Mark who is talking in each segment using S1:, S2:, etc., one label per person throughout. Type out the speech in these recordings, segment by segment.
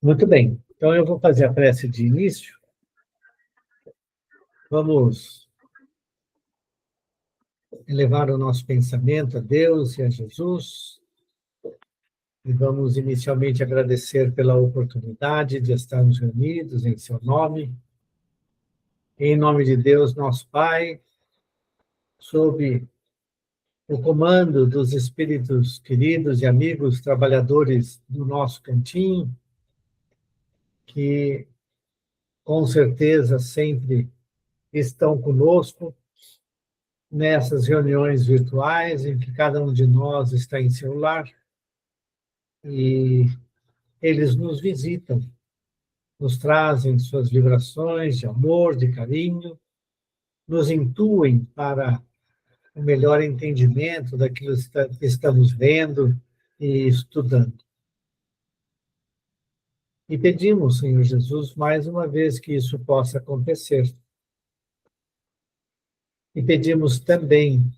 S1: Muito bem. Então, eu vou fazer a prece de início. Vamos elevar o nosso pensamento a Deus e a Jesus. E vamos inicialmente agradecer pela oportunidade de estarmos reunidos em seu nome. Em nome de Deus, nosso Pai, sob o comando dos espíritos queridos e amigos trabalhadores do nosso cantinho, que com certeza sempre estão conosco nessas reuniões virtuais em que cada um de nós está em seu lar e eles nos visitam, nos trazem suas vibrações de amor, de carinho, nos intuem para o melhor entendimento daquilo que estamos vendo e estudando. E pedimos, Senhor Jesus, mais uma vez que isso possa acontecer. E pedimos também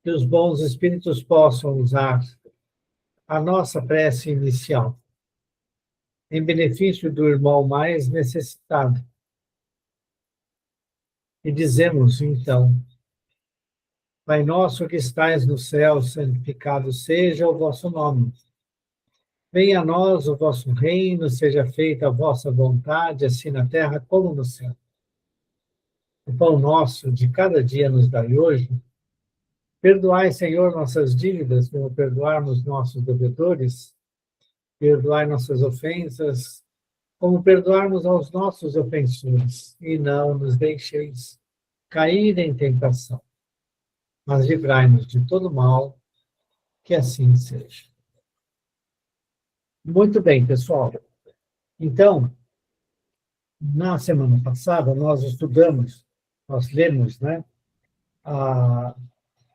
S1: que os bons espíritos possam usar a nossa prece inicial em benefício do irmão mais necessitado. E dizemos, então, Pai nosso que estais no céu, santificado seja o vosso nome. Venha a nós o vosso reino, seja feita a vossa vontade, assim na terra como no céu. O pão nosso de cada dia nos dai hoje. Perdoai, Senhor, nossas dívidas, como perdoarmos nossos devedores. Perdoai nossas ofensas, como perdoarmos aos nossos ofensores. E não nos deixeis cair em tentação, mas livrai-nos de todo mal, que assim seja. Muito bem, pessoal. Então, na semana passada, nós lemos, né, a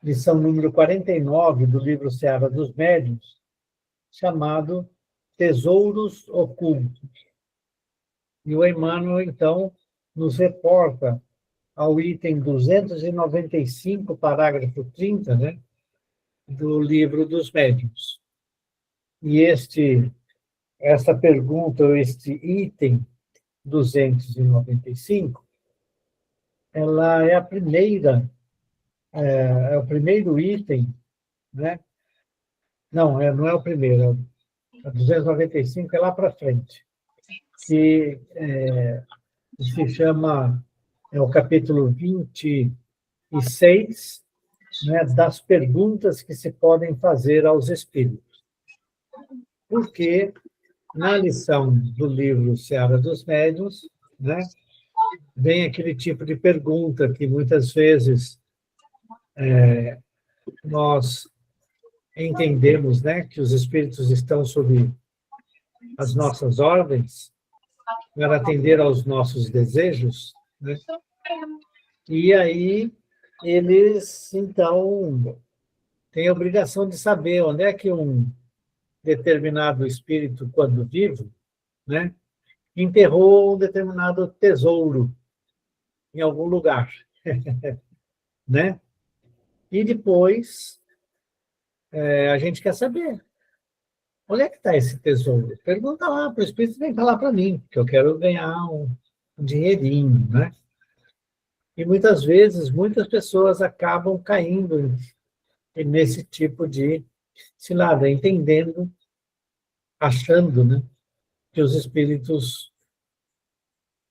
S1: lição número 49 do livro Seara dos Médiuns, chamado Tesouros Ocultos. E o Emmanuel, então, nos reporta ao item 295, parágrafo 30, né, do livro dos Médiuns. E essa pergunta, ou este item 295, ela é é o primeiro item, né? Não é o primeiro, a 295 é lá para frente, que se chama, é o capítulo 26, né, das perguntas que se podem fazer aos espíritos. Porque na lição do livro Seara dos Médiuns, né, vem aquele tipo de pergunta que muitas vezes nós entendemos, né, que os espíritos estão sob as nossas ordens para atender aos nossos desejos, né? E aí eles, então, têm a obrigação de saber onde é que um determinado espírito, quando vivo, né, enterrou um determinado tesouro em algum lugar, né? E depois a gente quer saber onde é que está esse tesouro. Pergunta lá para o espírito, vem falar para mim, que eu quero ganhar um dinheirinho, né? E muitas vezes, muitas pessoas acabam caindo nesse tipo de cilada, entendendo, achando, né, que os espíritos,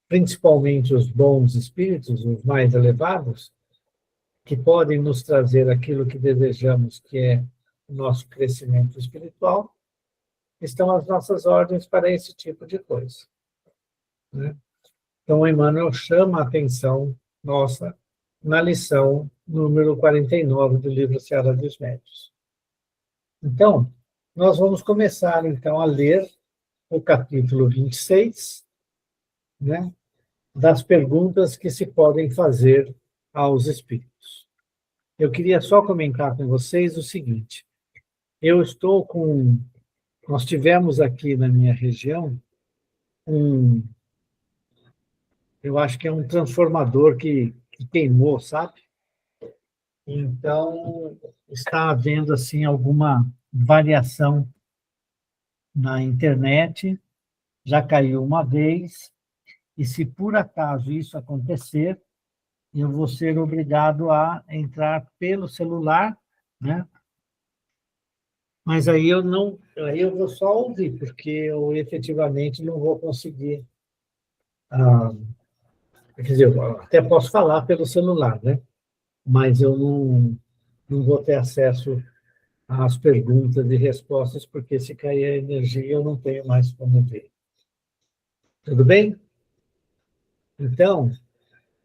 S1: principalmente os bons espíritos, os mais elevados, que podem nos trazer aquilo que desejamos, que é o nosso crescimento espiritual, estão às nossas ordens para esse tipo de coisa, né? Então, o Emmanuel chama a atenção nossa na lição número 49 do livro Seara dos Médiuns. Então, nós vamos começar, então, a ler o capítulo 26, né, das perguntas que se podem fazer aos espíritos. Eu queria só comentar com vocês o seguinte: nós tivemos aqui na minha região eu acho que é um transformador que queimou, sabe? Então, está havendo, assim, alguma variação na internet, já caiu uma vez, e se por acaso isso acontecer, eu vou ser obrigado a entrar pelo celular, né? Mas aí eu vou só ouvir, porque eu efetivamente não vou conseguir. Ah, quer dizer, eu até posso falar pelo celular, né? Mas eu não vou ter acesso às perguntas e respostas, porque se cair a energia, eu não tenho mais como ver. Tudo bem? Então,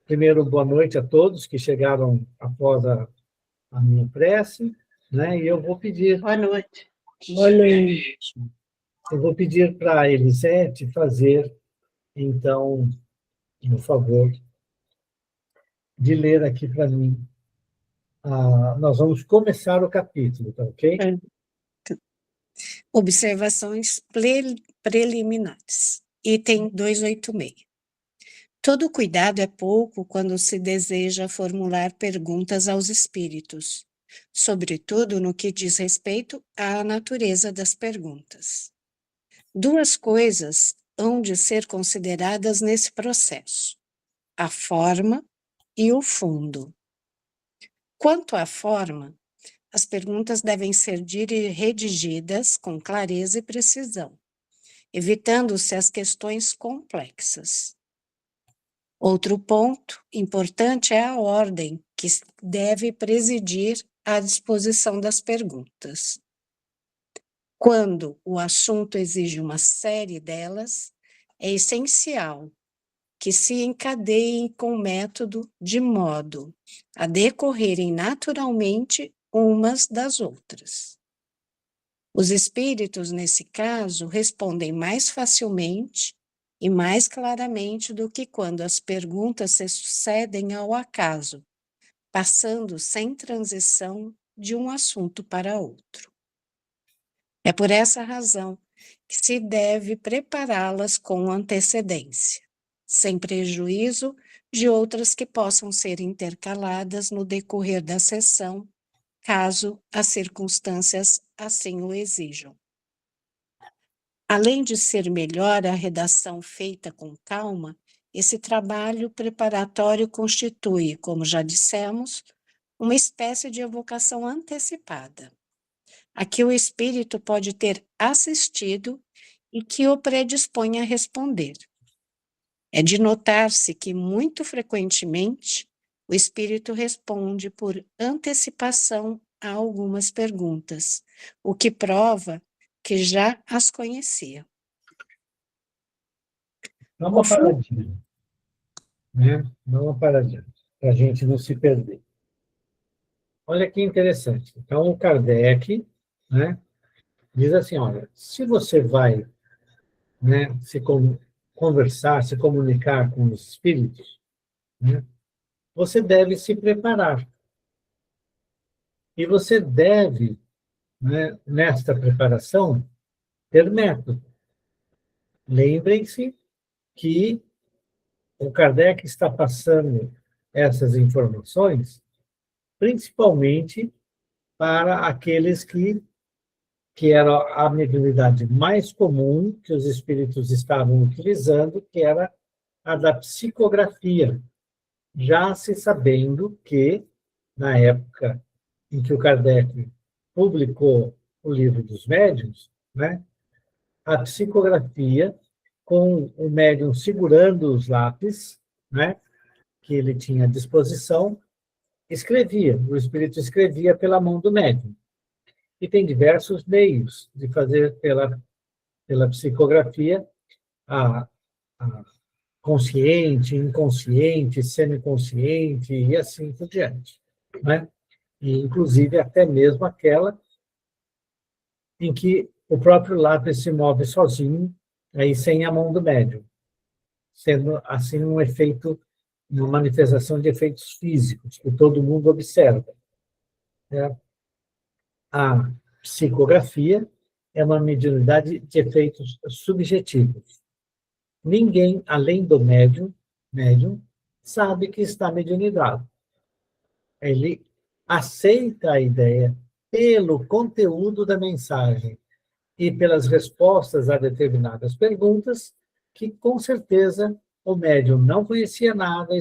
S1: primeiro, boa noite a todos que chegaram após a minha prece, né? E eu vou pedir.
S2: Boa noite.
S3: Boa noite.
S1: Eu vou pedir para a Elisete fazer, então, por favor, de ler aqui para mim. Nós vamos começar o capítulo, tá ok?
S3: Observações preliminares. Item 286. Todo cuidado é pouco quando se deseja formular perguntas aos espíritos, sobretudo no que diz respeito à natureza das perguntas. Duas coisas hão de ser consideradas nesse processo: a forma e o fundo. Quanto à forma, as perguntas devem ser redigidas com clareza e precisão, evitando-se as questões complexas. Outro ponto importante é a ordem que deve presidir a disposição das perguntas. Quando o assunto exige uma série delas, é essencial que se encadeiem com método de modo a decorrerem naturalmente umas das outras. Os espíritos, nesse caso, respondem mais facilmente e mais claramente do que quando as perguntas se sucedem ao acaso, passando sem transição de um assunto para outro. É por essa razão que se deve prepará-las com antecedência, sem prejuízo de outras que possam ser intercaladas no decorrer da sessão, caso as circunstâncias assim o exijam. Além de ser melhor a redação feita com calma, esse trabalho preparatório constitui, como já dissemos, uma espécie de evocação antecipada, a que o espírito pode ter assistido e que o predispõe a responder. É de notar-se que, muito frequentemente, o espírito responde por antecipação a algumas perguntas, o que prova que já as conhecia.
S1: Dá uma paradinha, né? Dá uma paradinha, para a gente não se perder. Olha que interessante. Então, o Kardec, né, diz assim, olha, se você vai, né, conversar, se comunicar com os espíritos, né, você deve se preparar. E você deve, né, nesta preparação, ter método. Lembrem-se que o Kardec está passando essas informações principalmente para aqueles que era a mediunidade mais comum que os espíritos estavam utilizando, que era a da psicografia, já se sabendo que, na época em que o Kardec publicou o Livro dos Médiuns, né, a psicografia, com o médium segurando os lápis, né, que ele tinha à disposição, escrevia, o espírito escrevia pela mão do médium. E tem diversos meios de fazer pela psicografia a consciente, inconsciente, semiconsciente e assim por diante, né? E, inclusive, até mesmo aquela em que o próprio lápis se move sozinho, aí sem a mão do médium, sendo assim um efeito, uma manifestação de efeitos físicos que todo mundo observa, né? A psicografia é uma mediunidade de efeitos subjetivos. Ninguém, além do médium, sabe que está mediunizado. Ele aceita a ideia pelo conteúdo da mensagem e pelas respostas a determinadas perguntas, que com certeza o médium não conhecia nada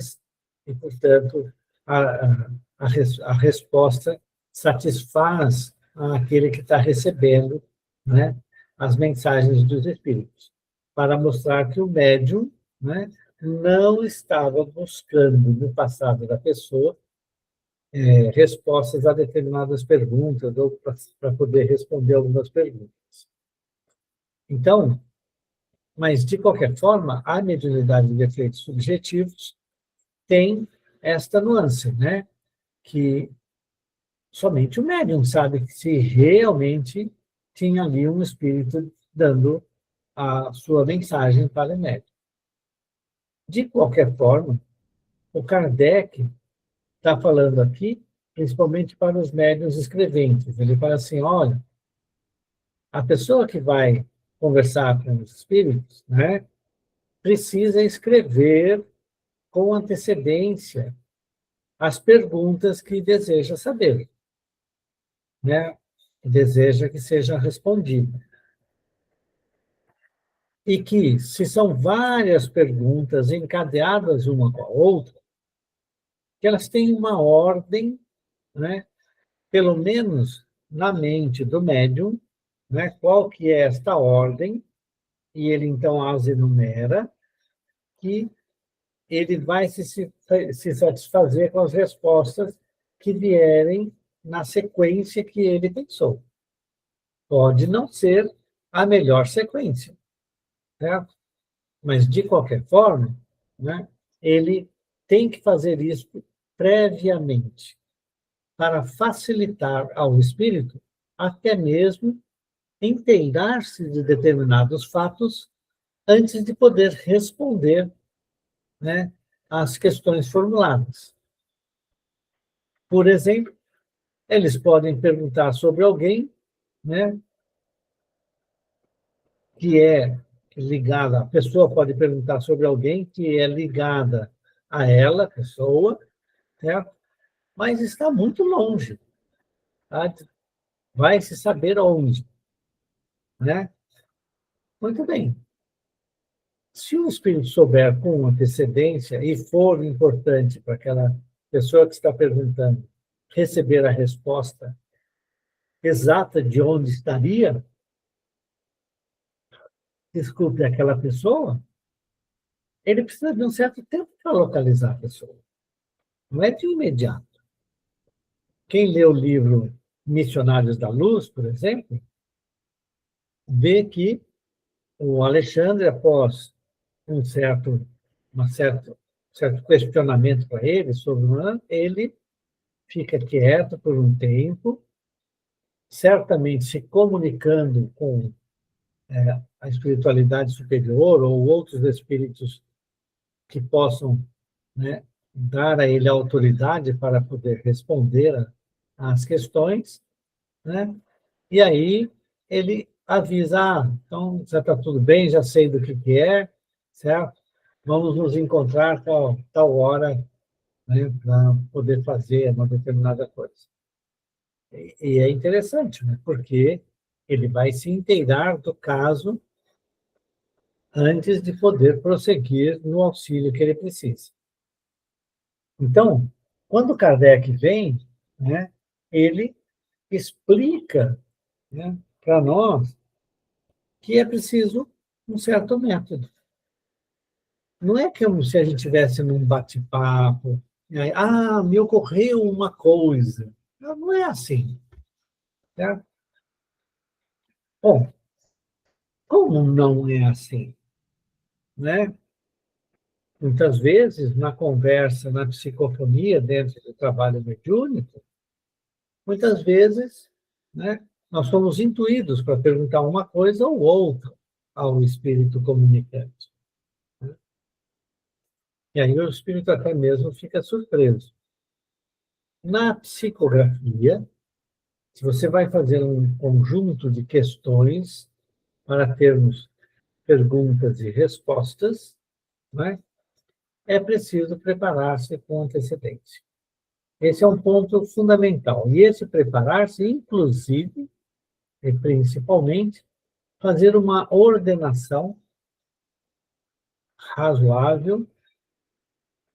S1: e portanto, a resposta satisfaz aquele que está recebendo, né, as mensagens dos espíritos, para mostrar que o médium, né, não estava buscando no passado da pessoa respostas a determinadas perguntas ou para poder responder algumas perguntas. Então, mas de qualquer forma, a mediunidade de efeitos subjetivos tem esta nuance, né, que somente o médium sabe que se realmente tinha ali um espírito dando a sua mensagem para o médium. De qualquer forma, o Kardec está falando aqui, principalmente para os médiuns escreventes. Ele fala assim, olha, a pessoa que vai conversar com os espíritos, né, precisa escrever com antecedência as perguntas que deseja saber, né, deseja que seja respondida. E que, se são várias perguntas encadeadas uma com a outra, que elas têm uma ordem, né, pelo menos na mente do médium, né, qual que é esta ordem, e ele então as enumera, que ele vai se satisfazer com as respostas que vierem na sequência que ele pensou. Pode não ser a melhor sequência, certo? Mas, de qualquer forma, né, ele tem que fazer isso previamente, para facilitar ao espírito até mesmo inteirar-se de determinados fatos antes de poder responder, né, às questões formuladas. Por exemplo, eles podem perguntar sobre alguém, né, que é ligada, a pessoa pode perguntar sobre alguém que é ligada a ela, a pessoa, certo? Mas está muito longe, tá? Vai se saber onde, né? Muito bem. Se o espírito souber com antecedência e for importante para aquela pessoa que está perguntando receber a resposta exata de onde estaria, desculpe, aquela pessoa, ele precisa de um certo tempo para localizar a pessoa. Não é de imediato. Quem lê o livro Missionários da Luz, por exemplo, vê que o Alexandre, após certo questionamento para ele sobre o ano, ele fica quieto por um tempo, certamente se comunicando com a espiritualidade superior ou outros espíritos que possam, né, dar a ele a autoridade para poder responder às questões, né? E aí ele avisa, então já está tudo bem, já sei do que é, certo? Vamos nos encontrar tal hora, né, para poder fazer uma determinada coisa. E é interessante, né, porque ele vai se inteirar do caso antes de poder prosseguir no auxílio que ele precisa. Então, quando Kardec vem, né, ele explica, né, para nós que é preciso um certo método. Não é como se a gente estivesse num bate-papo, me ocorreu uma coisa. Não é assim. Certo? Bom, como não é assim? Né? Muitas vezes, na conversa, na psicofonia, dentro do trabalho mediúnico, muitas vezes, né, nós somos intuídos para perguntar uma coisa ou outra ao espírito comunicante. Né? E aí o espírito até mesmo fica surpreso. Na psicografia, se você vai fazer um conjunto de questões para termos perguntas e respostas, né, é preciso preparar-se com antecedência. Esse é um ponto fundamental. E esse preparar-se, inclusive, e principalmente, fazer uma ordenação razoável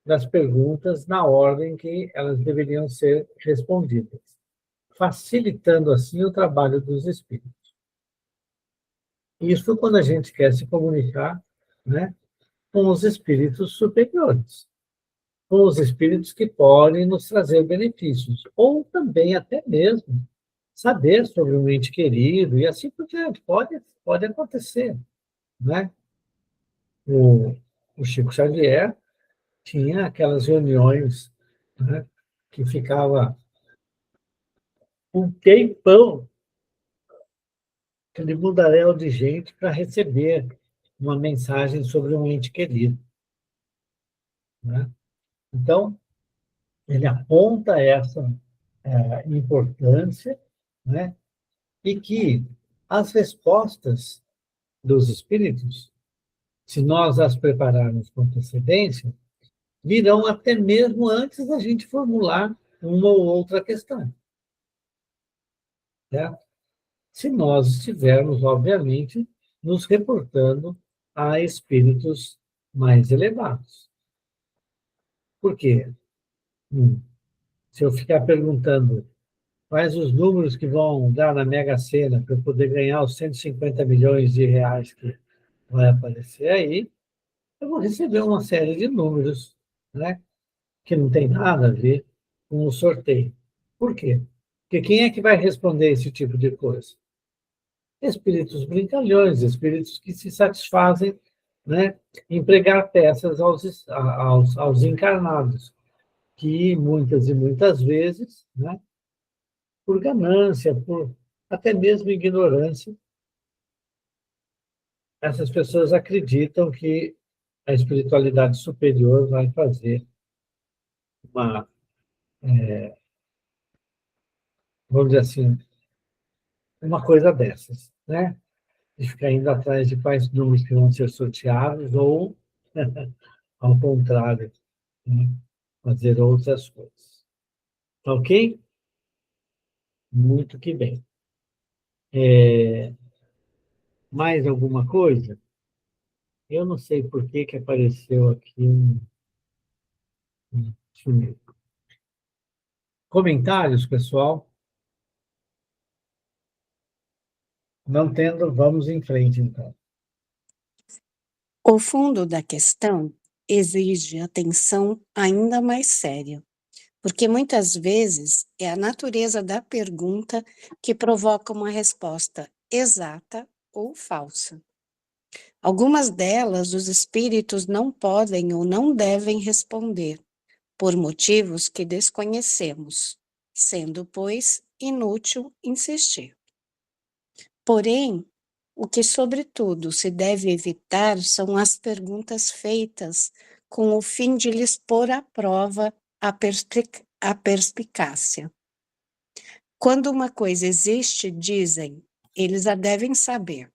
S1: das perguntas na ordem que elas deveriam ser respondidas, facilitando assim o trabalho dos espíritos. Isso quando a gente quer se comunicar, né, com os espíritos superiores, com os espíritos que podem nos trazer benefícios, ou também até mesmo saber sobre um ente querido e assim por diante. Pode acontecer, né? O, o Chico Xavier tinha aquelas reuniões, né, que ficava um tempão, aquele mundaréu de gente para receber uma mensagem sobre um ente querido, né? Então, ele aponta essa importância, né? E que as respostas dos espíritos, se nós as prepararmos com antecedência, virão até mesmo antes da gente formular uma ou outra questão, certo? Se nós estivermos, obviamente, nos reportando a espíritos mais elevados. Por quê? Se eu ficar perguntando quais os números que vão dar na Mega Sena para eu poder ganhar os 150 milhões de reais que vai aparecer aí, eu vou receber uma série de números, né, que não tem nada a ver com o sorteio. Por quê? Porque quem é que vai responder esse tipo de coisa? Espíritos brincalhões, espíritos que se satisfazem, né, em pregar peças aos encarnados, que muitas e muitas vezes, né, por ganância, por até mesmo ignorância, essas pessoas acreditam que a espiritualidade superior vai fazer uma, vamos dizer assim, uma coisa dessas, né? De ficar indo atrás de quais números que vão ser sorteados ou, ao contrário, né, fazer outras coisas. Tá ok? Muito que bem. Mais alguma coisa? Eu não sei por que que apareceu aqui deixa eu ver. Comentários, pessoal? Não tendo, vamos em frente, então.
S3: O fundo da questão exige atenção ainda mais séria, porque muitas vezes é a natureza da pergunta que provoca uma resposta exata ou falsa. Algumas delas os espíritos não podem ou não devem responder, por motivos que desconhecemos, sendo, pois, inútil insistir. Porém, o que, sobretudo, se deve evitar são as perguntas feitas com o fim de lhes pôr à prova a perspicácia. Quando uma coisa existe, dizem, eles a devem saber.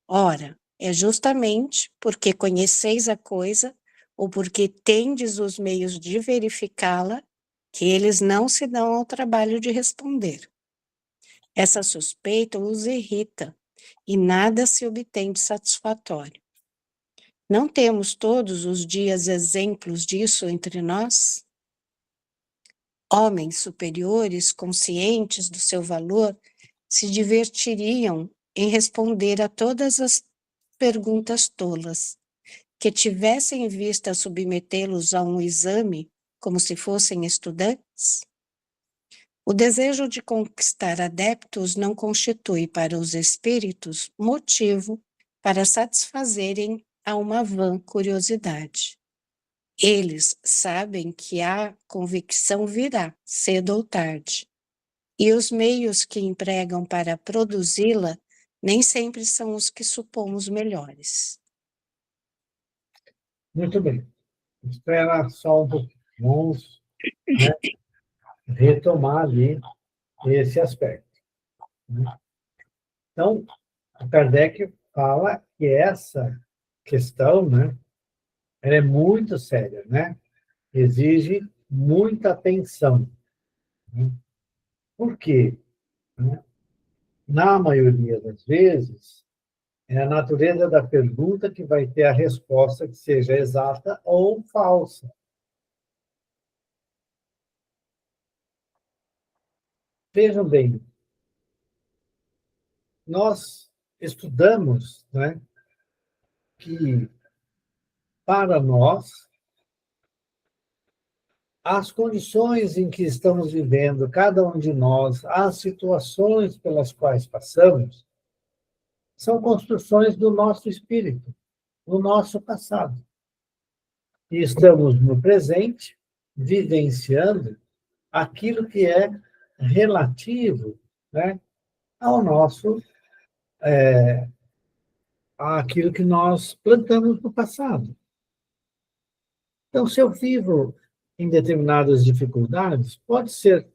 S3: Ora, é justamente porque conheceis a coisa ou porque tendes os meios de verificá-la que eles não se dão ao trabalho de responder. Essa suspeita os irrita e nada se obtém de satisfatório. Não temos todos os dias exemplos disso entre nós? Homens superiores, conscientes do seu valor, se divertiriam em responder a todas as perguntas tolas, que tivessem em vista submetê-los a um exame como se fossem estudantes? O desejo de conquistar adeptos não constitui para os espíritos motivo para satisfazerem a uma vã curiosidade. Eles sabem que a convicção virá, cedo ou tarde, e os meios que empregam para produzi-la nem sempre são os que supomos melhores.
S1: Muito bem. Espera só um pouquinho. Vamos, né, retomar ali esse aspecto, né? Então, o Kardec fala que essa questão, né, ela é muito séria, né? Exige muita atenção, né? Por quê? Né? Na maioria das vezes, É a natureza da pergunta que vai ter a resposta que seja exata ou falsa. Vejam bem, nós estudamos, né, que para nós as condições em que estamos vivendo, cada um de nós, as situações pelas quais passamos, são construções do nosso espírito, do nosso passado. E estamos no presente, vivenciando aquilo que é relativo, né, ao nosso, àquilo que nós plantamos no passado. Então, se eu vivo em determinadas dificuldades, pode ser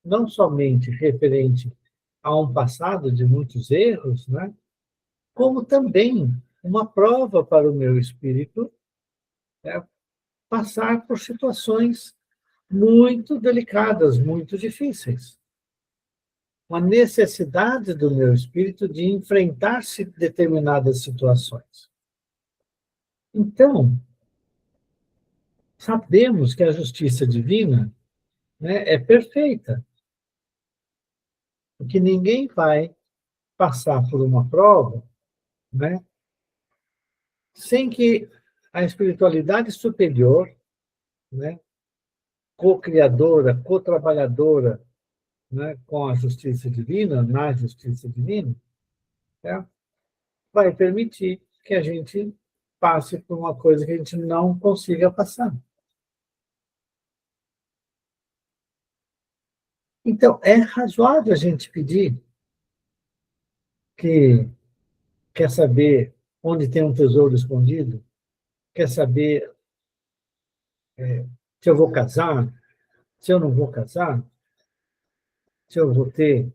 S1: não somente referente a um passado de muitos erros, né, como também uma prova para o meu espírito, né, passar por situações muito delicadas, muito difíceis. Uma necessidade do meu espírito de enfrentar determinadas situações. Então, sabemos que a justiça divina, né, é perfeita, porque ninguém vai passar por uma prova, né, sem que a espiritualidade superior, né, co-criadora, co-trabalhadora, né, com a justiça divina, na justiça divina, né, vai permitir que a gente passe por uma coisa que a gente não consiga passar. Então, é razoável a gente pedir que quer saber onde tem um tesouro escondido, quer saber se eu vou casar, se eu não vou casar, se eu vou ter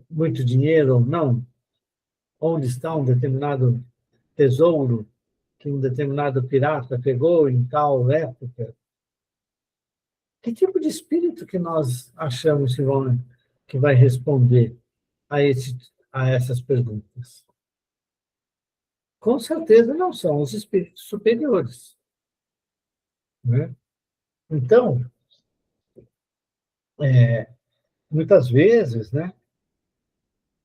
S1: muito dinheiro ou não, onde está um determinado tesouro que um determinado pirata pegou em tal época. Que tipo de espírito que nós achamos que vai responder a essas perguntas? Com certeza não são os espíritos superiores, né? Então, muitas vezes, né,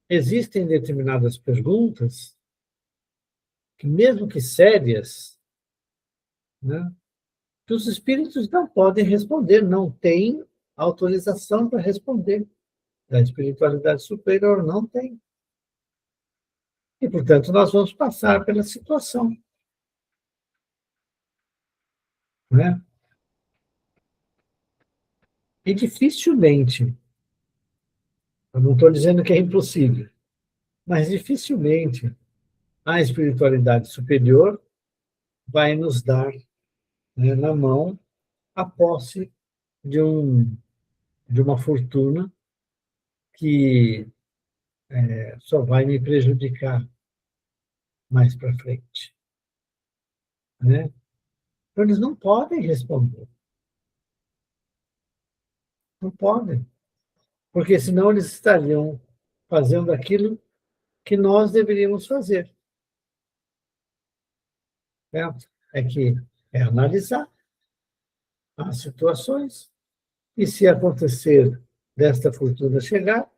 S1: existem determinadas perguntas que, mesmo que sérias, né, que os espíritos não podem responder, não têm autorização para responder. A espiritualidade superior não tem. E, portanto, nós vamos passar pela situação, né? E dificilmente, eu não estou dizendo que é impossível, mas dificilmente a espiritualidade superior vai nos dar, né, na mão a posse de, de uma fortuna que só vai me prejudicar mais para frente, né? Então, eles não podem responder, não podem, porque senão eles estariam fazendo aquilo que nós deveríamos fazer, certo? É analisar as situações e, se acontecer desta fortuna chegar,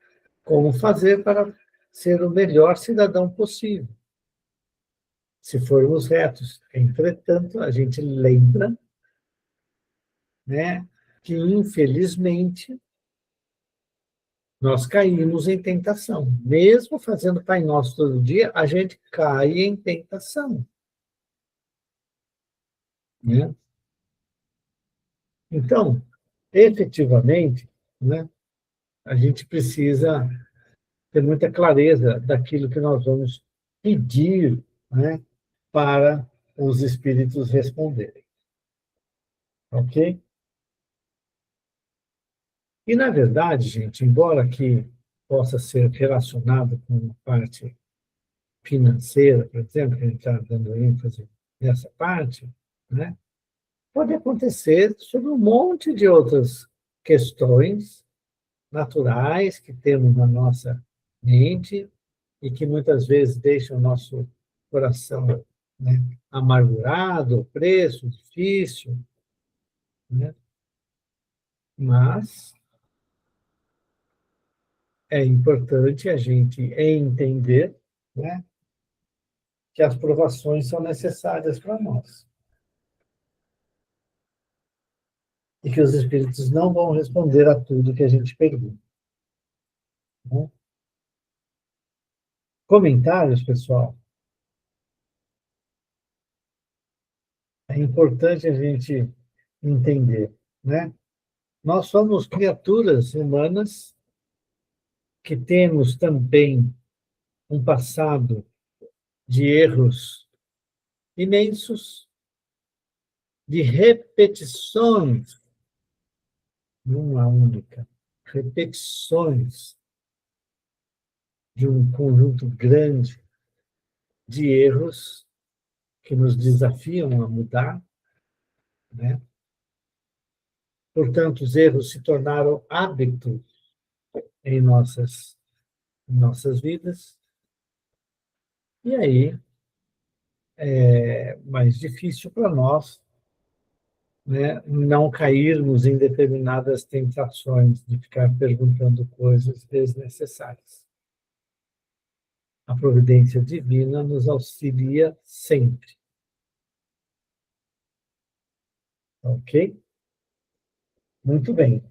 S1: como fazer para ser o melhor cidadão possível, se formos retos. Entretanto, a gente lembra, né, que, infelizmente, nós caímos em tentação. Mesmo fazendo Pai Nosso todo dia, a gente cai em tentação, né? Então, efetivamente, né, a gente precisa ter muita clareza daquilo que nós vamos pedir, né, para os espíritos responderem. Ok? E, na verdade, gente, embora que possa ser relacionado com a parte financeira, por exemplo, que a gente está dando ênfase nessa parte, né, pode acontecer sobre um monte de outras questões naturais que temos na nossa mente, e que muitas vezes deixam o nosso coração, né, amargurado, preso, difícil, né? Mas é importante a gente entender, né, que as provações são necessárias para nós. E que os espíritos não vão responder a tudo que a gente pergunta. Né? Comentários, pessoal? É importante a gente entender, né? Nós somos criaturas humanas que temos também um passado de erros imensos, de repetições, uma única, repetições de um conjunto grande de erros que nos desafiam a mudar, né? Portanto, os erros se tornaram hábito em nossas vidas, e aí é mais difícil para nós, né, não cairmos em determinadas tentações de ficar perguntando coisas desnecessárias. A providência divina nos auxilia sempre. Ok? Muito bem.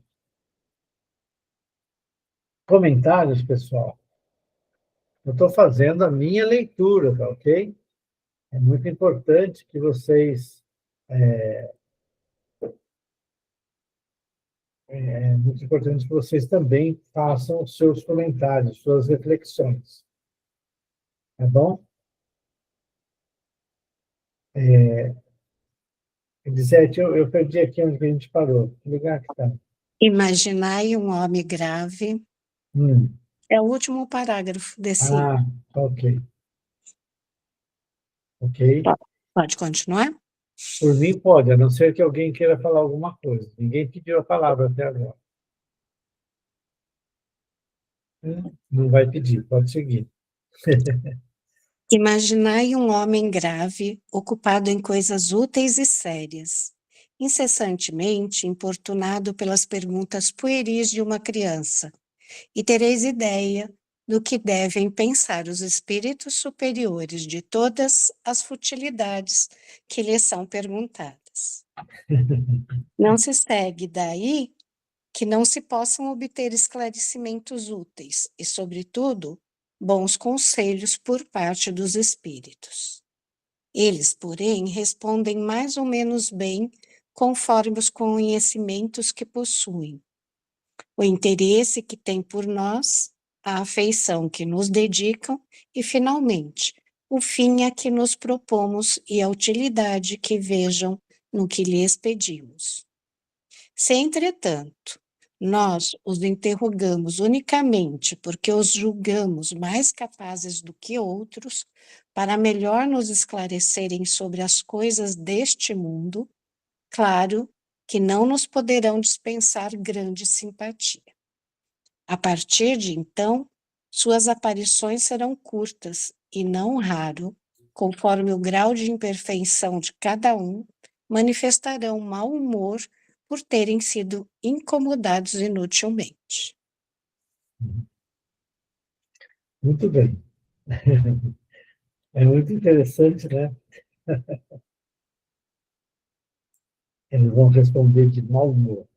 S1: Comentários, pessoal? Eu estou fazendo a minha leitura, tá ok? É muito importante que vocês também façam os seus comentários, suas reflexões. Tá bom? Elisete, eu perdi aqui onde a gente parou. Que lugar que está?
S3: Imaginai um homem grave.
S1: Hum.
S3: É o último parágrafo desse.
S1: Ah, ok. Ok.
S3: Pode continuar?
S1: Por mim pode, a não ser que alguém queira falar alguma coisa. Ninguém pediu a palavra até agora. Não vai pedir, pode seguir.
S3: Imaginai um homem grave, ocupado em coisas úteis e sérias, incessantemente importunado pelas perguntas pueris de uma criança, e tereis ideia do que devem pensar os espíritos superiores de todas as futilidades que lhes são perguntadas. Não se segue daí que não se possam obter esclarecimentos úteis e, sobretudo, bons conselhos por parte dos espíritos. Eles, porém, respondem mais ou menos bem conforme os conhecimentos que possuem, o interesse que têm por nós, a afeição que nos dedicam e, finalmente, o fim a que nos propomos e a utilidade que vejam no que lhes pedimos. Se, entretanto, nós os interrogamos unicamente porque os julgamos mais capazes do que outros, para melhor nos esclarecerem sobre as coisas deste mundo, claro que não nos poderão dispensar grande simpatia. A partir de então, suas aparições serão curtas e, não raro, conforme o grau de imperfeição de cada um, manifestarão mau humor por terem sido incomodados inutilmente.
S1: Muito bem. É muito interessante, né? Eles vão responder de mau humor.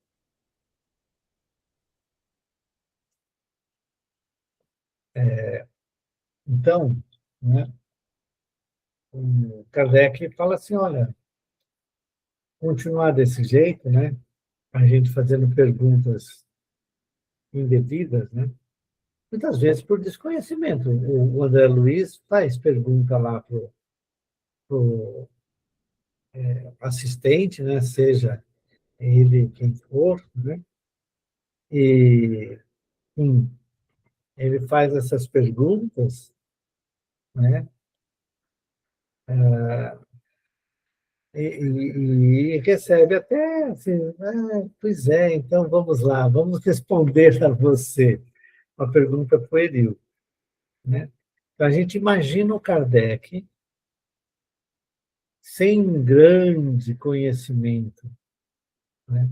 S1: Então, né, o Kardec fala assim, olha, continuar desse jeito, né, a gente fazendo perguntas indevidas, né, muitas vezes por desconhecimento. O André Luiz faz pergunta lá para o assistente, né, seja ele quem for, né, e ele faz essas perguntas, né, e recebe até assim, pois é, então vamos lá, vamos responder a você. Uma pergunta pueril, né? Então, a gente imagina o Kardec sem grande conhecimento, né,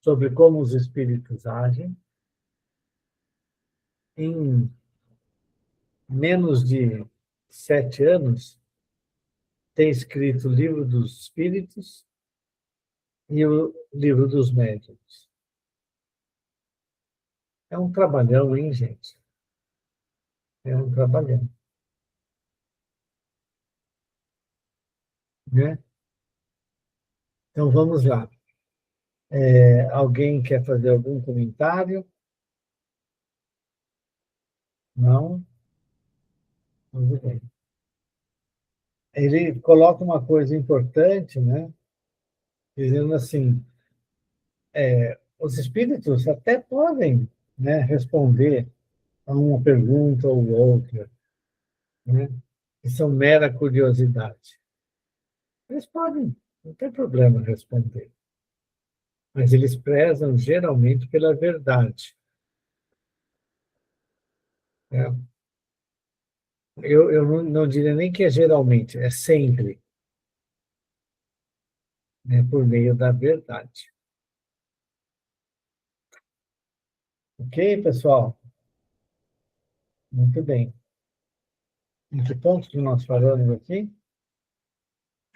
S1: sobre como os espíritos agem, em menos de 7 anos, tem escrito o Livro dos Espíritos e o Livro dos Médiuns. É um trabalhão, hein, gente? É um trabalhão, né? Então, vamos lá. Alguém quer fazer algum comentário? Não? Tudo bem. Ele coloca uma coisa importante, né? Dizendo assim, os espíritos até podem, né, responder a uma pergunta ou outra, né, que são mera curiosidade. Eles podem, não tem problema responder, mas eles prezam geralmente pela verdade, né? Eu não diria nem que é geralmente, é sempre, né, por meio da verdade. Ok, pessoal? Muito bem. Em que ponto que nós falamos aqui?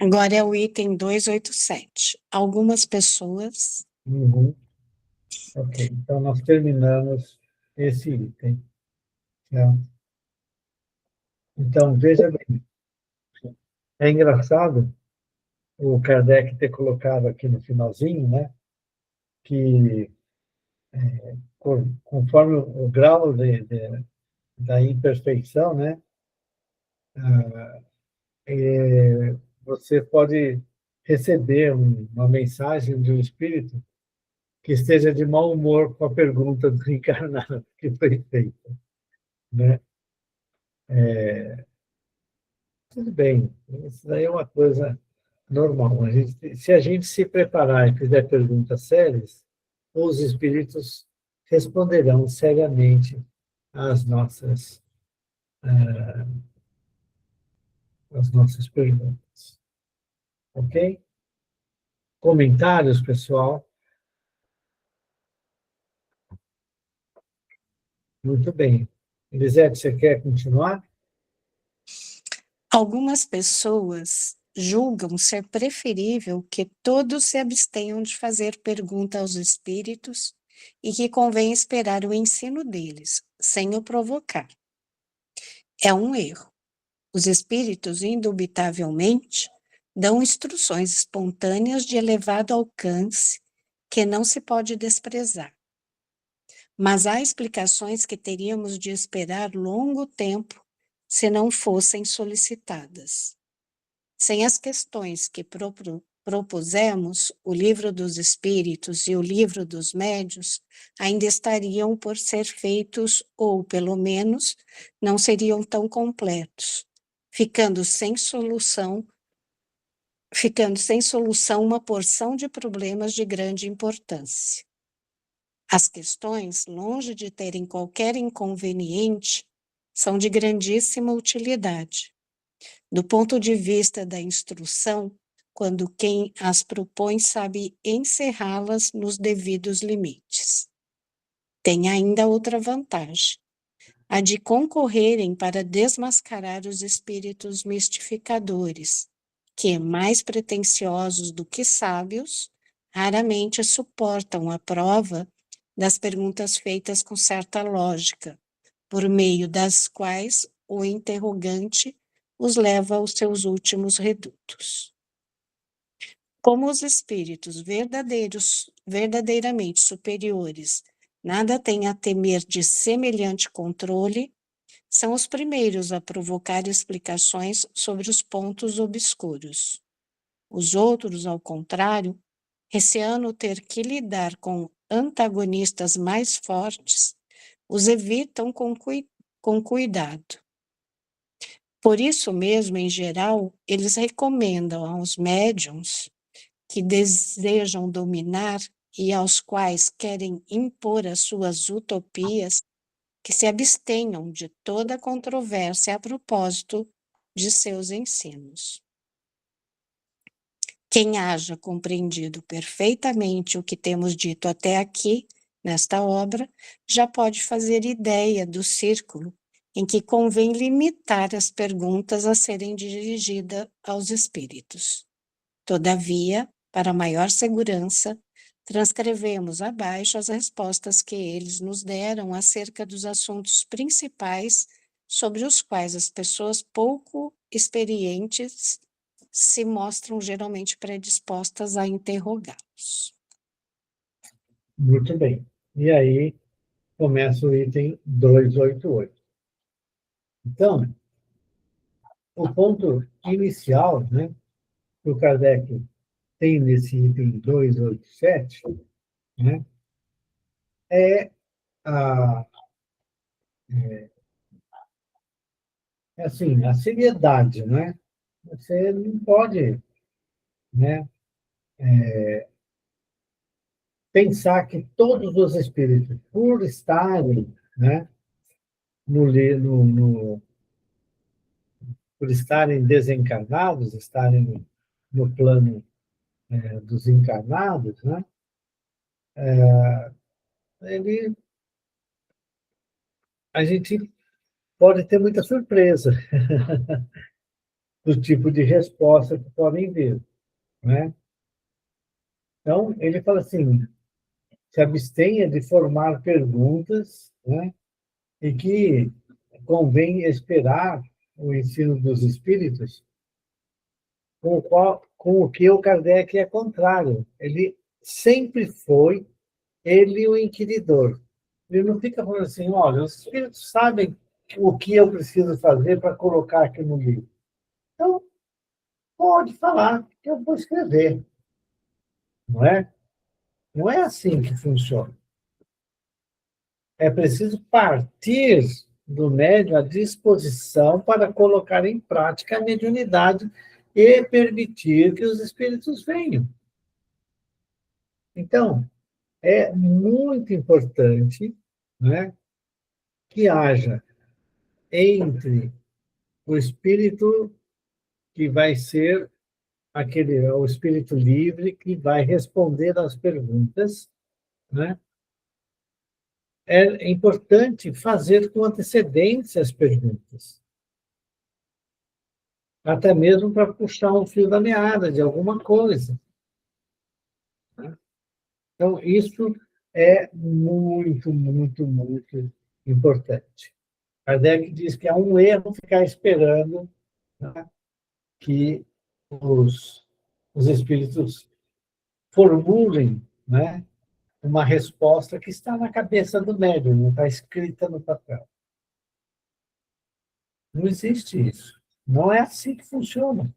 S3: Agora é o item 287. Algumas pessoas.
S1: Uhum. Ok, então nós terminamos esse item, né? Então, veja bem, é engraçado o Kardec ter colocado aqui no finalzinho, né, que conforme o grau da imperfeição, né, você pode receber uma mensagem de um espírito que esteja de mau humor com a pergunta do encarnado que foi feita, né? Tudo bem, isso daí é uma coisa normal. Se a gente se preparar e fizer perguntas sérias, os espíritos responderão seriamente às nossas perguntas. Ok? Comentários, pessoal? Muito bem. Elisete, você quer continuar?
S3: Algumas pessoas julgam ser preferível que todos se abstenham de fazer pergunta aos espíritos e que convém esperar o ensino deles, sem o provocar. É um erro. Os espíritos, indubitavelmente, dão instruções espontâneas de elevado alcance que não se pode desprezar. Mas há explicações que teríamos de esperar longo tempo se não fossem solicitadas. Sem as questões que propusemos, o Livro dos Espíritos e o Livro dos Médiuns ainda estariam por ser feitos, ou, pelo menos, não seriam tão completos, ficando sem solução uma porção de problemas de grande importância. As questões, longe de terem qualquer inconveniente, são de grandíssima utilidade. Do ponto de vista da instrução, quando quem as propõe sabe encerrá-las nos devidos limites. Tem ainda outra vantagem, a de concorrerem para desmascarar os espíritos mistificadores, que, mais pretensiosos do que sábios, raramente suportam a prova das perguntas feitas com certa lógica, por meio das quais o interrogante os leva aos seus últimos redutos. Como os espíritos verdadeiramente superiores nada têm a temer de semelhante controle, são os primeiros a provocar explicações sobre os pontos obscuros. Os outros, ao contrário, receando ter que lidar com antagonistas mais fortes, os evitam com cuidado. Por isso mesmo, em geral, eles recomendam aos médiuns que desejam dominar e aos quais querem impor as suas utopias que se abstenham de toda controvérsia a propósito de seus ensinos. Quem haja compreendido perfeitamente o que temos dito até aqui, nesta obra, já pode fazer ideia do círculo em que convém limitar as perguntas a serem dirigidas aos espíritos. Todavia, para maior segurança, transcrevemos abaixo as respostas que eles nos deram acerca dos assuntos principais sobre os quais as pessoas pouco experientes se mostram geralmente predispostas a interrogá-los.
S1: Muito bem. E aí começa o item 288. Então, o ponto inicial, né, que o Kardec tem nesse item 287, né, é a, assim, a seriedade, né? Você não pode, né, pensar que todos os espíritos, por estarem, né, por estarem desencarnados, estarem no plano dos encarnados, né, ele, a gente pode ter muita surpresa do tipo de resposta que podem vir, né? Então, ele fala assim, se abstenha de formar perguntas, né, e que convém esperar o ensino dos espíritos, com o que o Kardec é contrário. Ele sempre foi ele o inquiridor. Ele não fica falando assim, olha, os espíritos sabem o que eu preciso fazer para colocar aqui no livro. Então, pode falar que eu vou escrever, não é? Não é assim que funciona. É preciso partir do médium à disposição para colocar em prática a mediunidade e permitir que os espíritos venham. Então, é muito importante, né, que haja entre o espírito que vai ser o espírito livre que vai responder às perguntas, né? É importante fazer com antecedência as perguntas, até mesmo para puxar um fio da meada de alguma coisa, né? Então, isso é muito, muito, muito importante. Kardec diz que é um erro ficar esperando, né, que os espíritos formulem, né, uma resposta que está na cabeça do médium, não está escrita no papel. Não existe isso. Não é assim que funciona.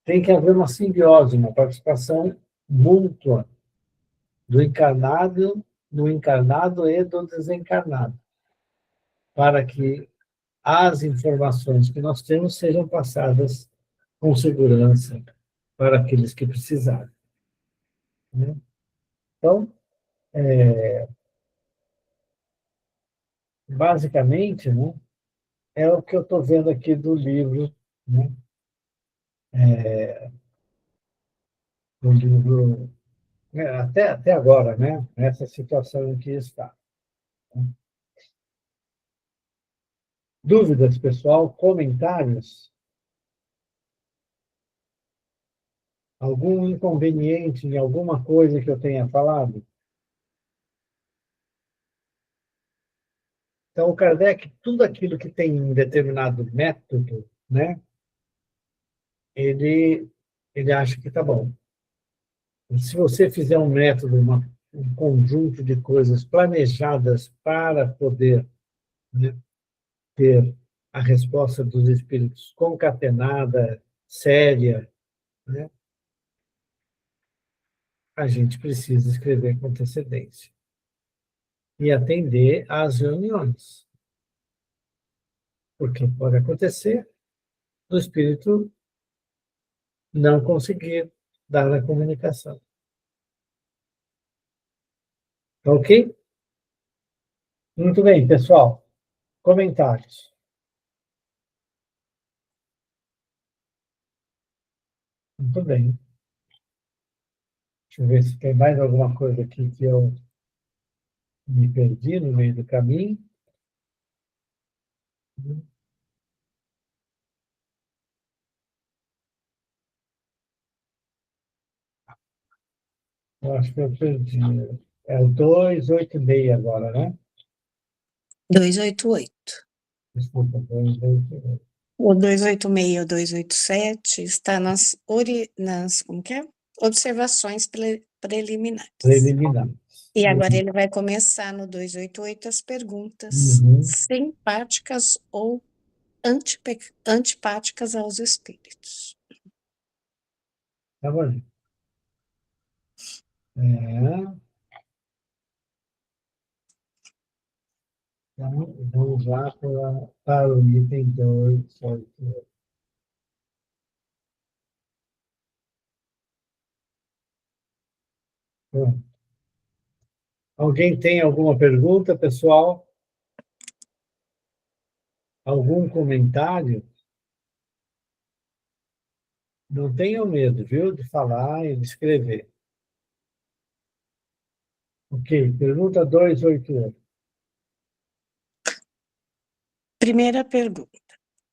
S1: Tem que haver uma simbiose, uma participação mútua do encarnado e do desencarnado, para que as informações que nós temos sejam passadas com segurança para aqueles que precisarem, né? Então, basicamente, né, é o que eu estou vendo aqui do livro, né, do livro, né, até agora, né, nessa situação em que está. Dúvidas, pessoal? Comentários? Algum inconveniente em alguma coisa que eu tenha falado? Então, o Kardec, tudo aquilo que tem um determinado método, né, ele, ele acha que está bom. E se você fizer um método, um conjunto de coisas planejadas para poder, né, ter a resposta dos espíritos concatenada, séria, né, a gente precisa escrever com antecedência e atender às reuniões. Porque pode acontecer do espírito não conseguir dar a comunicação. Tá ok? Muito bem, pessoal. Comentários. Muito bem. Deixa eu ver se tem mais alguma coisa aqui que eu me perdi no meio do caminho. Eu acho que eu perdi. É o 286 agora, né?
S3: 288.
S1: Desculpa, 286.
S3: O 286 e o 287 está como que é? Observações preliminares.
S1: Preliminares.
S3: E agora ele vai começar no 288 as perguntas
S1: Uhum.
S3: simpáticas ou antipáticas aos espíritos.
S1: Tá bom. É. Então, vamos lá para o item 288. Pronto. Alguém tem alguma pergunta, pessoal? Algum comentário? Não tenham medo, viu, de falar e de escrever. Ok, pergunta 288.
S3: Primeira pergunta.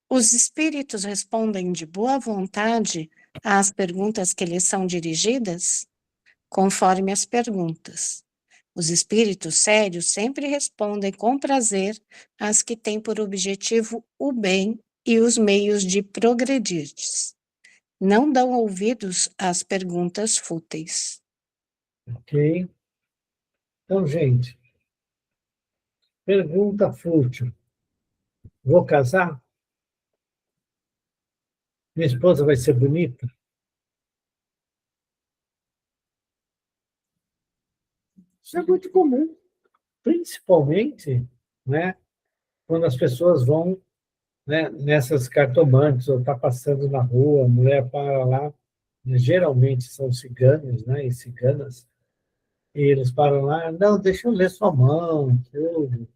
S3: Os espíritos respondem de boa vontade às perguntas que lhes são dirigidas? Conforme as perguntas. Os espíritos sérios sempre respondem com prazer às que têm por objetivo o bem e os meios de progredir. Não dão ouvidos às perguntas fúteis.
S1: Ok? Então, gente, pergunta fútil. Vou casar? Minha esposa vai ser bonita? Isso é muito comum, principalmente, né, quando as pessoas vão, né, nessas cartomantes, ou está passando na rua, a mulher para lá, geralmente são ciganos, né, e ciganas, e eles param lá, não, deixa eu ler sua mão, tudo.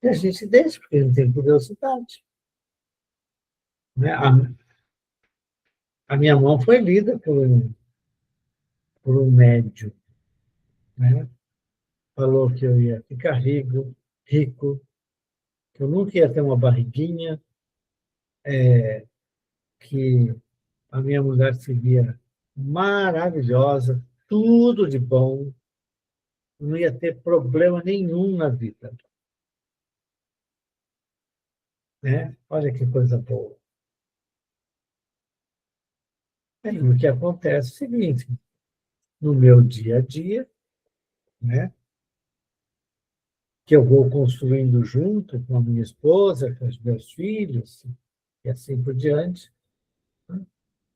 S1: E a gente deixa, porque não tem curiosidade. Né? A minha mão foi lida por um médium, né? Falou que eu ia ficar rico, que eu nunca ia ter uma barriguinha, que a minha mulher seria maravilhosa, tudo de bom, não ia ter problema nenhum na vida. Né? Olha que coisa boa. Aí, o que acontece é o seguinte, no meu dia a dia, né, que eu vou construindo junto com a minha esposa, com os meus filhos, e assim por diante, né,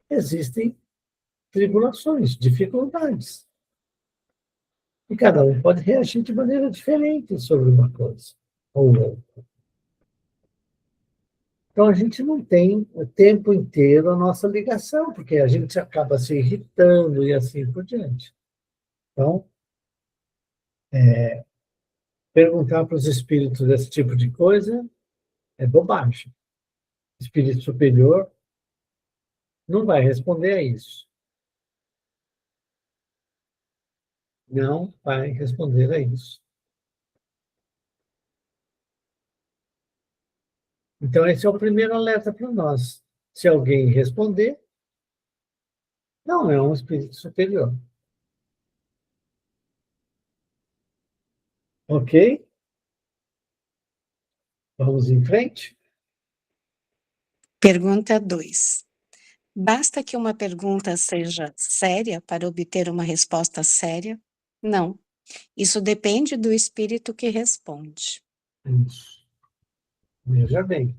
S1: existem tribulações, dificuldades. E cada um pode reagir de maneira diferente sobre uma coisa ou outra. Então, a gente não tem o tempo inteiro a nossa ligação, porque a gente acaba se irritando e assim por diante. Então, perguntar para os espíritos esse tipo de coisa é bobagem. O espírito superior não vai responder a isso. Não vai responder a isso. Então, esse é o primeiro alerta para nós. Se alguém responder, não é um espírito superior. Ok? Vamos em frente?
S3: Pergunta 2. Basta que uma pergunta seja séria para obter uma resposta séria? Não. Isso depende do espírito que responde.
S1: Isso. Veja bem.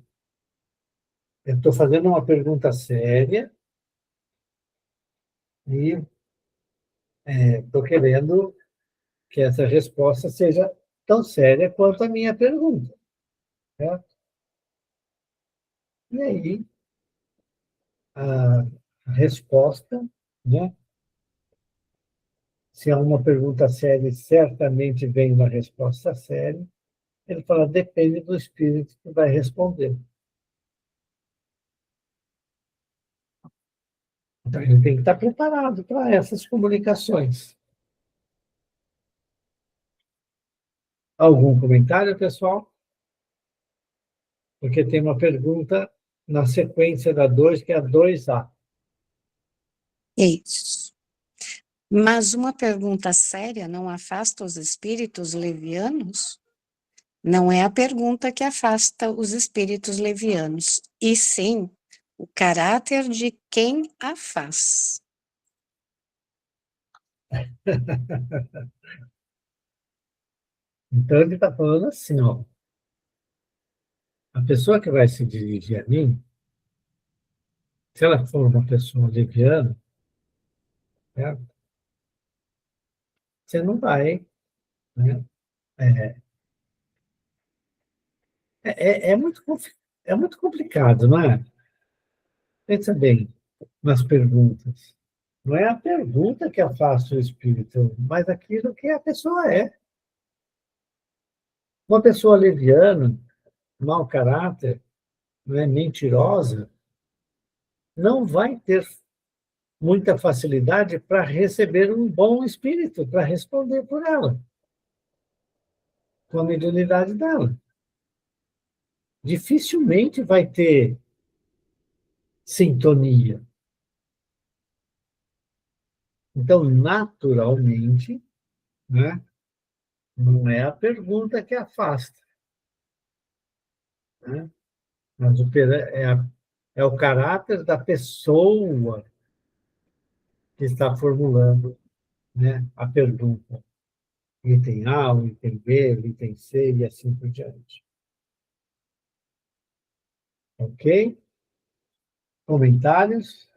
S1: Eu estou fazendo uma pergunta séria e estou querendo que essa resposta seja tão séria quanto a minha pergunta. Certo? E aí, a resposta, né? Se é uma pergunta séria, certamente vem uma resposta séria. Ele fala, depende do espírito que vai responder. Então, ele tem que estar preparado para essas comunicações. Algum comentário, pessoal? Porque tem uma pergunta na sequência da 2, que é a 2A.
S3: Isso. Mas uma pergunta séria não afasta os espíritos levianos? Não é a pergunta que afasta os espíritos levianos, e sim o caráter de quem a faz.
S1: Então, ele está falando assim, ó, a pessoa que vai se dirigir a mim, se ela for uma pessoa leviana, né, você não vai, né? É, é muito complicado, não é? Pensa bem nas perguntas. Não é a pergunta que afasta o espírito, mas aquilo que a pessoa é. Uma pessoa leviana, mau caráter, não é, mentirosa, não vai ter muita facilidade para receber um bom espírito, para responder por ela, com a mediunidade dela. Dificilmente vai ter sintonia. Então, naturalmente, né, não é a pergunta que afasta, né, mas é o caráter da pessoa que está formulando, né, a pergunta. Item A, o item B, o item C e assim por diante. Ok? Comentários?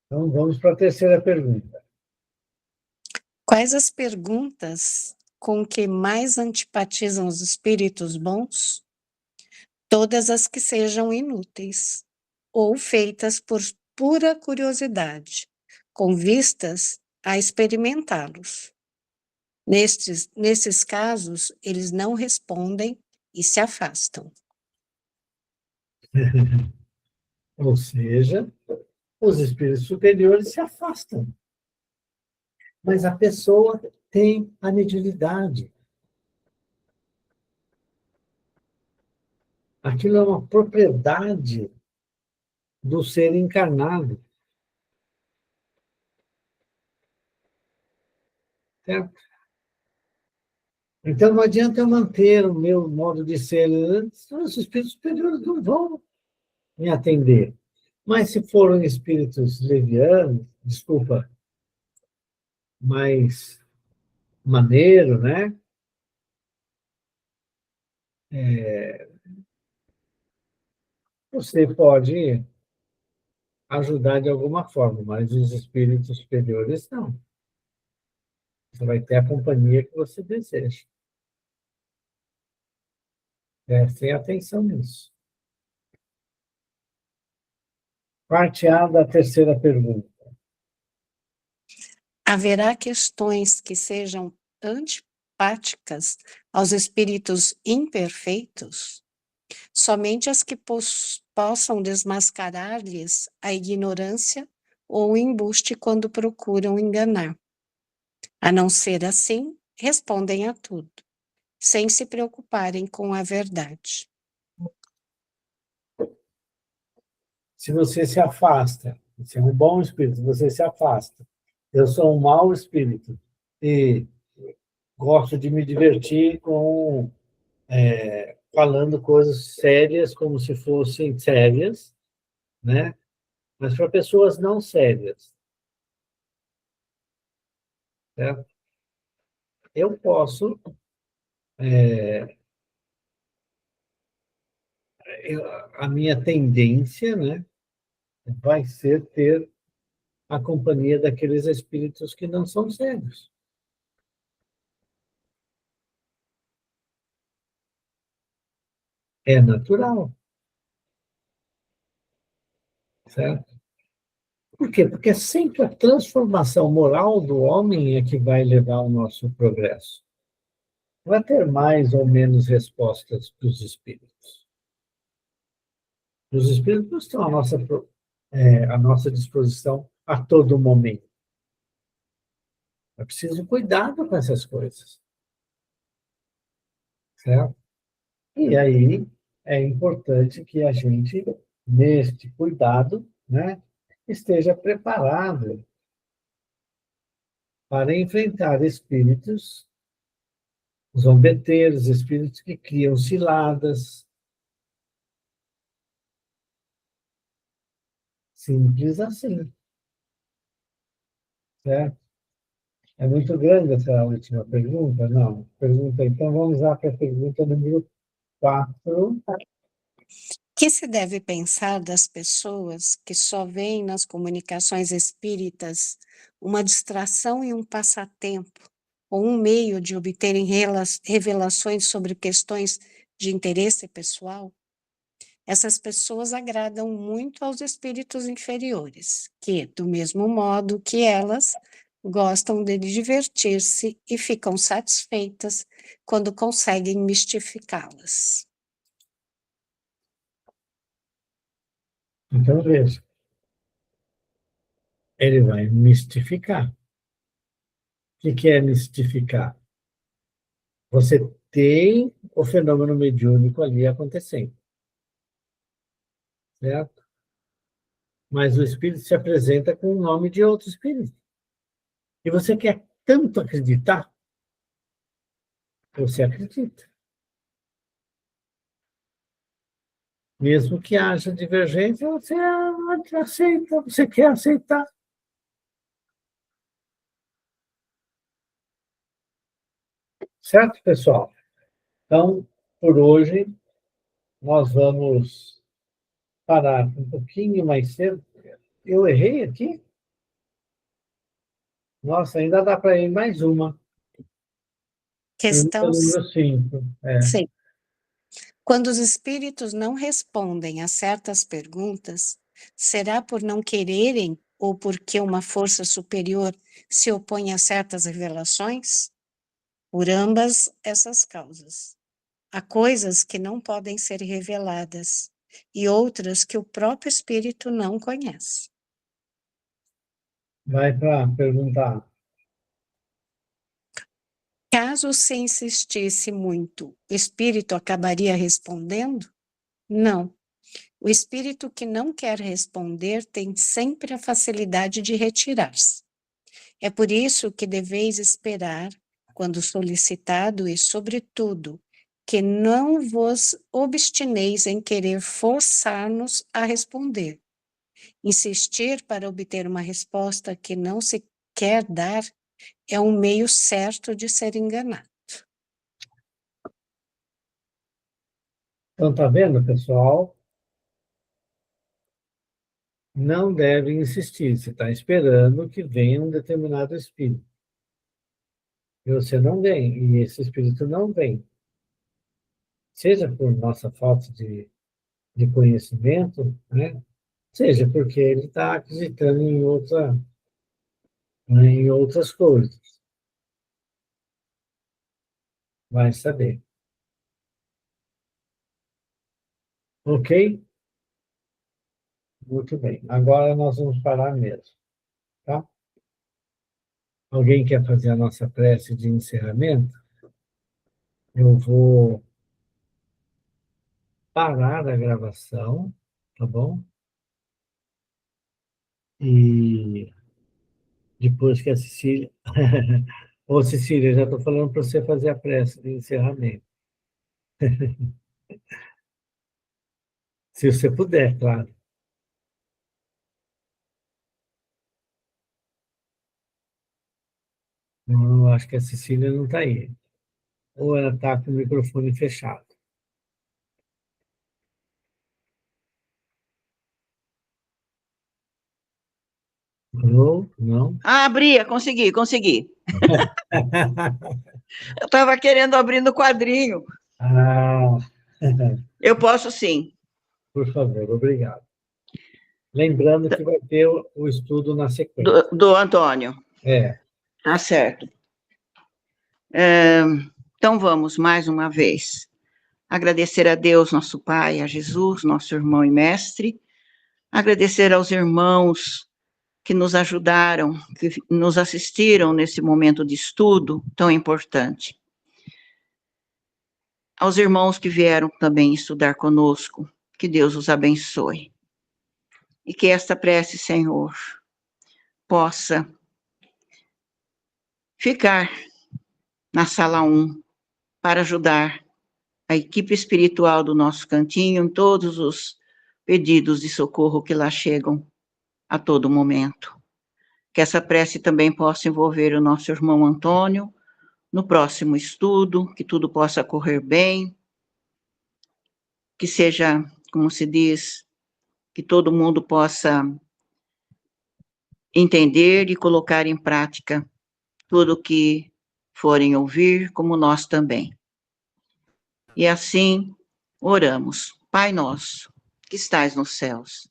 S1: Então, vamos para a terceira pergunta.
S3: Quais as perguntas com que mais antipatizam os espíritos bons? Todas as que sejam inúteis, ou feitas por pura curiosidade, com vistas a experimentá-los. Nesses casos, eles não respondem e se afastam.
S1: Ou seja, os espíritos superiores se afastam. Mas a pessoa tem a mediunidade. Aquilo é uma propriedade do ser encarnado. Certo? Então, não adianta eu manter o meu modo de ser. Os espíritos superiores não vão me atender. Mas se forem espíritos levianos, desculpa, mais maneiro, né? Você pode ajudar de alguma forma, mas os espíritos superiores não. Você vai ter a companhia que você deseja. Prestem atenção nisso. Parte A da terceira pergunta.
S3: Haverá questões que sejam antipáticas aos espíritos imperfeitos? Somente as que possam desmascarar-lhes a ignorância ou o embuste quando procuram enganar. A não ser assim, respondem a tudo, sem se preocuparem com a verdade.
S1: Se você se afasta, você é um bom espírito, você se afasta. Eu sou um mau espírito e gosto de me divertir com falando coisas sérias como se fossem sérias, né? Mas para pessoas não sérias. Certo? Eu posso, a minha tendência, né, vai ser ter a companhia daqueles espíritos que não são sérios. É natural, certo? Por quê? Porque é sempre a transformação moral do homem é que vai levar ao nosso progresso. Não vai ter mais ou menos respostas dos espíritos. Os espíritos estão à nossa disposição a todo momento. É preciso cuidado com essas coisas. Certo? E aí é importante que a gente, neste cuidado, né, esteja preparado para enfrentar espíritos zombeteiros, espíritos que criam ciladas. Simples assim, certo? É muito grande essa última pergunta? Não. Pergunta, então vamos lá para a pergunta número 4.
S3: Que se deve pensar das pessoas que só veem nas comunicações espíritas uma distração e um passatempo, ou um meio de obterem revelações sobre questões de interesse pessoal? Essas pessoas agradam muito aos espíritos inferiores, que, do mesmo modo que elas, gostam de divertir-se e ficam satisfeitas quando conseguem mistificá-las.
S1: Então, veja, ele vai mistificar. O que é mistificar? Você tem o fenômeno mediúnico ali acontecendo, certo? Mas o espírito se apresenta com o nome de outro espírito. E você quer tanto acreditar, você acredita. Mesmo que haja divergência, você aceita, você quer aceitar. Certo, pessoal? Então, por hoje, nós vamos parar um pouquinho mais cedo. Eu errei aqui? Nossa, ainda dá para ir mais uma. Pergunta
S3: Questão
S1: número 5.
S3: C. Quando os espíritos não respondem a certas perguntas, será por não quererem ou porque uma força superior se opõe a certas revelações? Por ambas essas causas. Há coisas que não podem ser reveladas e outras que o próprio espírito não conhece.
S1: Vai para perguntar.
S3: Caso se insistisse muito, o espírito acabaria respondendo? Não. O espírito que não quer responder tem sempre a facilidade de retirar-se. É por isso que deveis esperar, quando solicitado, e, sobretudo, que não vos obstineis em querer forçar-nos a responder. Insistir para obter uma resposta que não se quer dar é um meio certo de ser enganado.
S1: Então, tá vendo, pessoal? Não deve insistir. Você está esperando que venha um determinado espírito. E você não vem, e esse espírito não vem. Seja por nossa falta de conhecimento, né? Seja porque ele está acreditando em outras coisas. Vai saber. Ok? Muito bem. Agora nós vamos parar mesmo, tá? Alguém quer fazer a nossa prece de encerramento? Eu vou parar a gravação, tá bom? E depois que a Cecília... Ô, Cecília, já estou falando para você fazer a prece de encerramento. Se você puder, claro. Não, acho que a Cecília não está aí. Ou ela está com o microfone fechado. Alô? Não?
S2: Ah, abri, consegui. Eu estava querendo abrir no quadrinho.
S1: Ah,
S2: Eu posso sim.
S1: por favor, obrigado. Lembrando que vai ter o estudo na sequência.
S2: Do Antônio. Tá certo. Então, vamos mais uma vez agradecer a Deus, nosso Pai, a Jesus, nosso irmão e mestre, agradecer aos irmãos que nos ajudaram, que nos assistiram nesse momento de estudo tão importante. Aos irmãos que vieram também estudar conosco, que Deus os abençoe. E que esta prece, Senhor, possa ficar na sala 1 para ajudar a equipe espiritual do nosso cantinho em todos os pedidos de socorro que lá chegam a todo momento. Que essa prece também possa envolver o nosso irmão Antônio no próximo estudo, que tudo possa correr bem, que seja, como se diz, que todo mundo possa entender e colocar em prática tudo o que forem ouvir, como nós também. E assim, oramos. Pai nosso, que estais nos céus,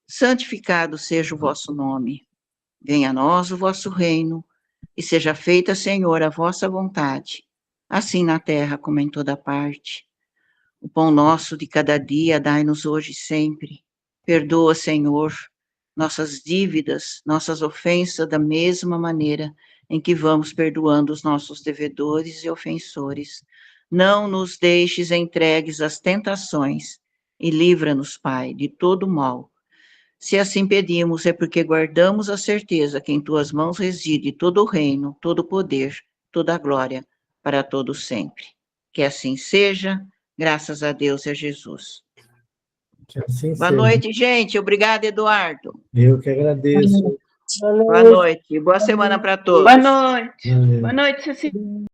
S2: santificado seja o vosso nome. Venha a nós o vosso reino, e seja feita, Senhor, a vossa vontade, assim na terra como em toda parte. O pão nosso de cada dia dai-nos hoje e sempre. Perdoa, Senhor, nossas dívidas, nossas ofensas, da mesma maneira em que vamos perdoando os nossos devedores e ofensores. Não nos deixes entregues às tentações, e livra-nos, Pai, de todo mal. Se assim pedimos, é porque guardamos a certeza que em tuas mãos reside todo o reino, todo o poder, toda a glória, para todo sempre. Que assim seja, graças a Deus e a Jesus.
S1: Que assim
S2: Boa
S1: seja.
S2: noite, gente. Obrigada, Eduardo.
S1: Eu que agradeço.
S2: Boa noite. Boa semana para todos.
S4: Boa noite.
S1: Valeu.
S4: Boa noite, Cecília.